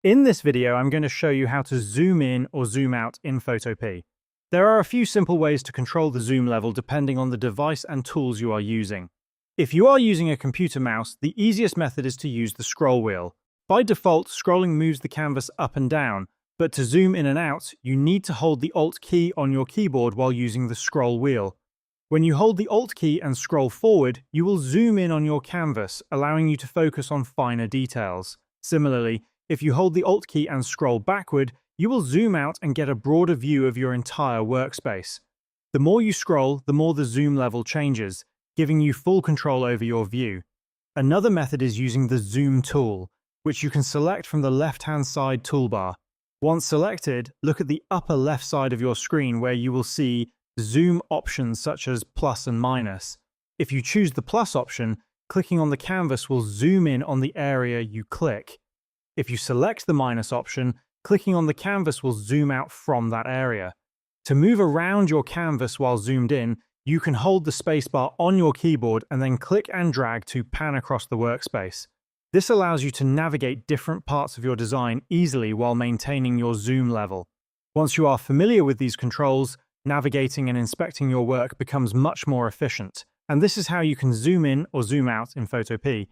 In this video, I'm going to show you how to zoom in or zoom out in Photopea. There are a few simple ways to control the zoom level depending on the device and tools you are using. If you are using a computer mouse, the easiest method is to use the scroll wheel. By default, scrolling moves the canvas up and down, but to zoom in and out, you need to hold the Alt key on your keyboard while using the scroll wheel. When you hold the Alt key and scroll forward, you will zoom in on your canvas, allowing you to focus on finer details. Similarly, if you hold the Alt key and scroll backward, you will zoom out and get a broader view of your entire workspace. The more you scroll, the more the zoom level changes, giving you full control over your view. Another method is using the Zoom tool, which you can select from the left-hand side toolbar. Once selected, look at the upper left side of your screen where you will see zoom options such as plus and minus. If you choose the plus option, clicking on the canvas will zoom in on the area you click. If you select the minus option, clicking on the canvas will zoom out from that area. To move around your canvas while zoomed in, you can hold the spacebar on your keyboard and then click and drag to pan across the workspace. This allows you to navigate different parts of your design easily while maintaining your zoom level. Once you are familiar with these controls, navigating and inspecting your work becomes much more efficient. And this is how you can zoom in or zoom out in Photopea